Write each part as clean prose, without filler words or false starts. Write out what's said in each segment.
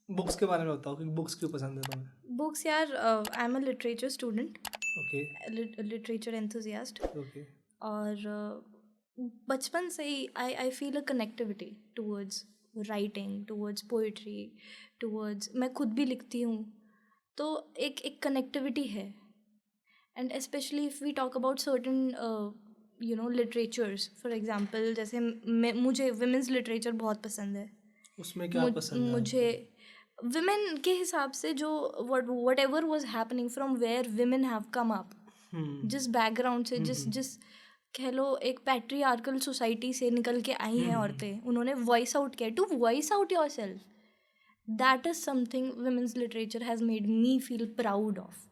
Books के बारे में बताओ कि बुक्स क्यों पसंद है तुम्हें? बुक्स यार, I am a literature student, okay, literature enthusiast. Okay. और बचपन से ही I feel a connectivity towards writing, towards poetry, towards, मैं खुद भी लिखती हूँ, तो एक कनेक्टिविटी है। And specially if we talk about certain literatures, for example जैसे मुझे विमेंस लिटरेचर बहुत पसंद है। उसमें क्या पसंद है मुझे आपको? विमेन के हिसाब से जो whatever was happening from where women have come up, जिस बैकग्राउंड से, जिस जिस कह लो एक पैट्रियार्कल सोसाइटी से निकल के आई हैं औरतें, उन्होंने वॉइस आउट किया, to voice out yourself, that is something women's literature has made me feel proud of.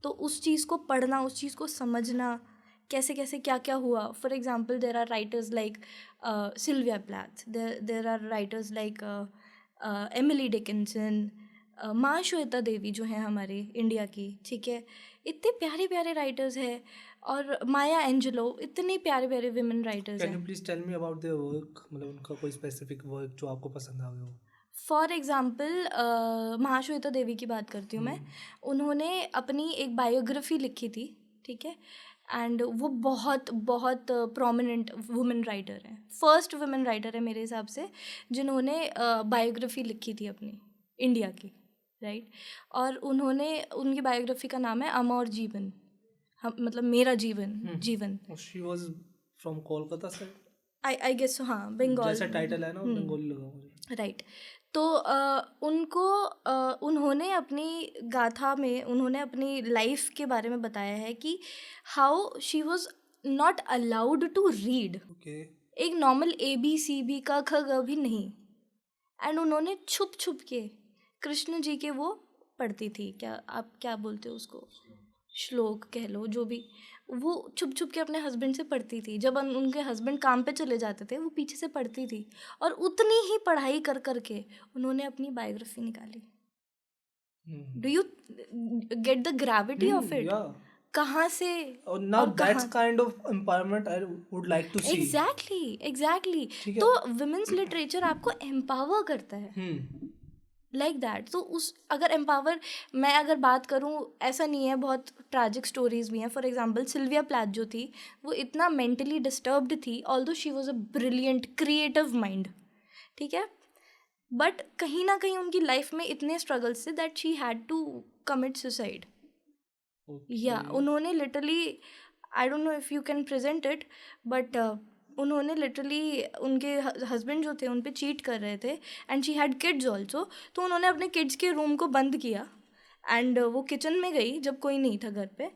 तो उस चीज़ को पढ़ना, उस चीज़ को समझना, कैसे कैसे क्या क्या हुआ। For example there are writers like Sylvia Plath, there are writers like Emily Dickinson, Mahasweta देवी जो हैं हमारे इंडिया की, ठीक है, इतने प्यारे प्यारे राइटर्स हैं, और माया एंजेलो, इतने प्यारे प्यारे विमेन राइटर्स कैन हैं। You please tell me about their work, मतलब उनका कोई स्पेसिफिक वर्क जो आपको पसंद आवे हो? फॉर एग्ज़ाम्पल महाश्वेता देवी की बात करती हूँ मैं। उन्होंने अपनी एक बायोग्राफी लिखी थी, ठीक है, एंड वो बहुत बहुत प्रोमिनेंट वुमेन राइटर हैं, फर्स्ट वुमेन राइटर है मेरे हिसाब से जिन्होंने बायोग्राफी लिखी थी अपनी इंडिया की, राइट। और उन्होंने, उनकी बायोग्राफी का नाम है अमर जीवन, हम मतलब मेरा जीवन, जीवन। She was from Kolkata side, I guess, हाँ, बंगाल। जैसा टाइटल है ना, बंगाली लगा मुझे। राइट। तो उनको उन्होंने अपनी गाथा में उन्होंने अपनी लाइफ के बारे में बताया है कि how she was not allowed to read, okay. एक नॉर्मल ABCB का ख ग भी नहीं, एंड उन्होंने छुप छुप के कृष्ण जी के वो पढ़ती थी, क्या आप क्या बोलते हो उसको, श्लोक कह लो, जो भी, वो छुप छुप के अपने हस्बैंड से पढ़ती थी। जब उनके हस्बैंड काम पे चले जाते थे, वो पीछे से पढ़ती थी, और उतनी ही पढ़ाई कर कर के उन्होंने अपनी बायोग्राफी निकाली। Do you get the gravity of it? या कहाँ से और नाउ और दैट्स कहाँ? Kind of empowerment I would like to see. Exactly, exactly. ठीक है। तो विमेंस लिटरेचर आपको एम्पावर करता है, लाइक दैट। तो उस अगर एम्पावर, मैं अगर बात करूँ, ऐसा नहीं है, बहुत ट्रैजिक स्टोरीज भी हैं। फॉर एग्जांपल सिल्विया प्लैथ जो थी, वो इतना मेंटली डिस्टर्ब्ड थी, although she was a brilliant creative mind, ठीक है, बट कहीं ना कहीं उनकी लाइफ में इतने स्ट्रगल्स थे that she had to commit suicide. या उन्होंने literally, I don't know if you can present it, but उन्होंने लिटरली, उनके हस्बैंड जो थे उन पे चीट कर रहे थे, and she had kids also, तो उन्होंने अपने किड्स के रूम को बंद किया, एंड वो किचन में गई जब कोई नहीं था घर पे।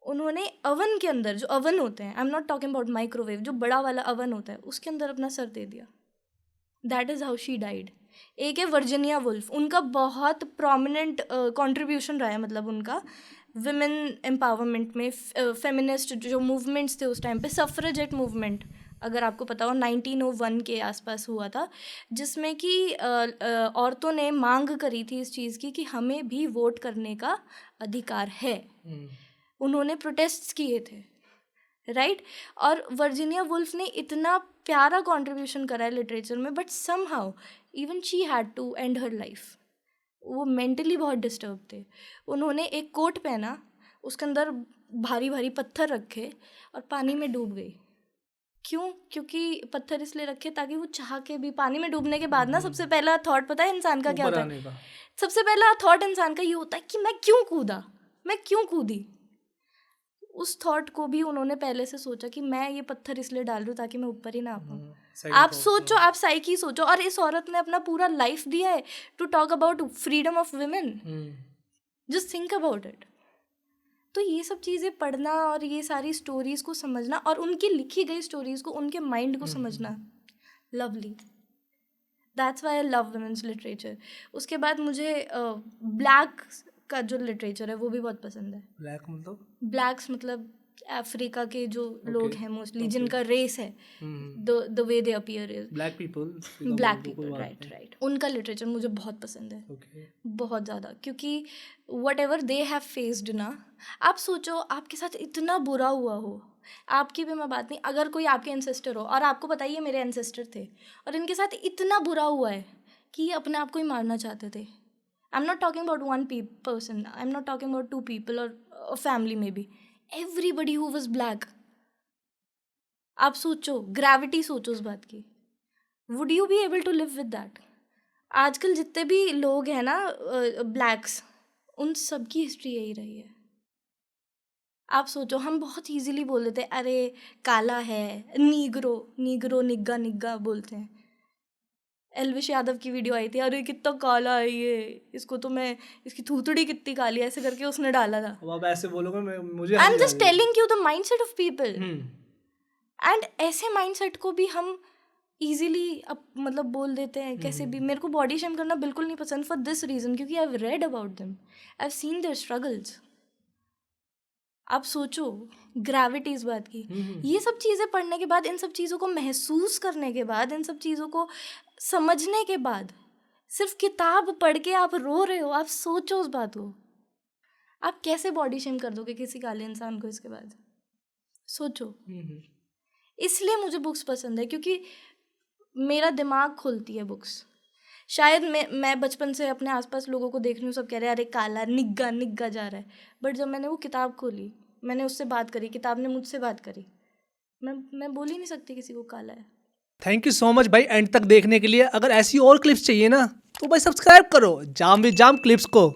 उन्होंने अवन के अंदर, जो अवन होते हैं, आई am not talking about microwave, जो बड़ा वाला अवन होता है, उसके अंदर अपना सर दे दिया। That is how she died. एक है वर्जीनिया वुल्फ, उनका बहुत प्रोमिनेंट कंट्रीब्यूशन रहा है, मतलब उनका विमेन एम्पावरमेंट में, फेमिनिस्ट जो मूवमेंट्स थे उस टाइम पे, सफ्रेजेट मूवमेंट अगर आपको पता हो 1901 के आसपास हुआ था, जिसमें कि औरतों ने मांग करी थी इस चीज़ की कि हमें भी वोट करने का अधिकार है। उन्होंने प्रोटेस्ट्स किए थे, राइट। और वर्जीनिया वुल्फ ने इतना प्यारा कंट्रीब्यूशन करा है लिटरेचर में, but somehow even she had to end her life. वो मेंटली बहुत डिस्टर्ब थे। उन्होंने एक कोट पहना, उसके अंदर भारी भारी पत्थर रखे और पानी में डूब गई। क्यों? क्योंकि पत्थर इसलिए रखे ताकि वो चाह के भी, पानी में डूबने के बाद ना सबसे पहला थॉट पता है इंसान का क्या होता है? सबसे पहला थॉट इंसान का ये होता है कि मैं क्यों कूदा, मैं क्यों कूदी। उस थॉट को भी उन्होंने पहले से सोचा कि मैं ये पत्थर इसलिए डाल रही हूँ ताकि मैं ऊपर ही ना आ पाऊँ। आप सोचो, आप साइकी सोचो, और इस औरत ने अपना पूरा लाइफ दिया है to talk about freedom of women. Just think about it. तो ये सब चीज़ें पढ़ना और ये सारी स्टोरीज़ को समझना और उनकी लिखी गई स्टोरीज़ को, उनके माइंड को समझना, lovely. That's why I love women's literature. उसके बाद मुझे ब्लैक का जो लिटरेचर है वो भी बहुत पसंद है। ब्लैक मतलब? ब्लैक्स मतलब अफ्रीका के जो लोग हैं मोस्टली, जिनका रेस है, the way they appear is black people, black people, right right. उनका लिटरेचर मुझे बहुत पसंद है, बहुत ज़्यादा, क्योंकि what ever they have faced ना, आप सोचो आपके साथ इतना बुरा हुआ हो, आपकी भी मैं बात नहीं, अगर कोई आपके एंसेस्टर हो और आपको पता ही है मेरे एंसेस्टर थे और इनके साथ इतना बुरा हुआ है कि अपने आप को ही मारना चाहते थे. I am not talking about one person, I am not talking about 2 people और फैमिली में भी. Everybody who was black. आप सोचो, ग्रेविटी सोचो उस बात की. Would you be able to live with that? आजकल जितने भी लोग हैं ना ब्लैक्स, उन सब की हिस्ट्री यही रही है. आप सोचो, हम बहुत इजीली बोल देते हैं अरे काला है, नीग्रो नीग्रो, निग्गा निग्गा बोलते हैं. एलविश यादव की वीडियो आई थी, अरे कितना काला है ये, इसको तो मैं, इसकी थूथड़ी कितनी काली है, ऐसे करके उसने डाला था. अब आप ऐसे बोलोगे मुझे I am just telling you the mindset of people. And ऐसे माइंडसेट को भी हम इजीली अब मतलब बोल देते हैं कैसे भी. मेरे को बॉडी शेम करना बिल्कुल नहीं पसंद फॉर दिस रीज़न, क्योंकि I have read about them, I have seen there struggles. आप सोचो ग्रेविटी इस बात की. ये सब चीज़ें पढ़ने के बाद, इन सब चीज़ों को महसूस करने के बाद, इन सब चीज़ों को समझने के बाद, सिर्फ किताब पढ़ के आप रो रहे हो. आप सोचो उस बात को. आप कैसे बॉडी शेम कर दोगे किसी काले इंसान को इसके बाद? सोचो. इसलिए मुझे बुक्स पसंद है, क्योंकि मेरा दिमाग खुलती है बुक्स. शायद मैं बचपन से अपने आसपास लोगों को देख रही हूँ, सब कह रहे हैं अरे काला निग्गा निग्गा जा रहा है. बट जब मैंने वो किताब खोली, मैंने उससे बात करी, किताब ने मुझसे बात करी, मैं बोल ही नहीं सकती किसी को काला है. थैंक यू सो मच भाई एंड तक देखने के लिए. अगर ऐसी और क्लिप्स चाहिए ना तो भाई सब्सक्राइब करो जाम विद जाम क्लिप्स को.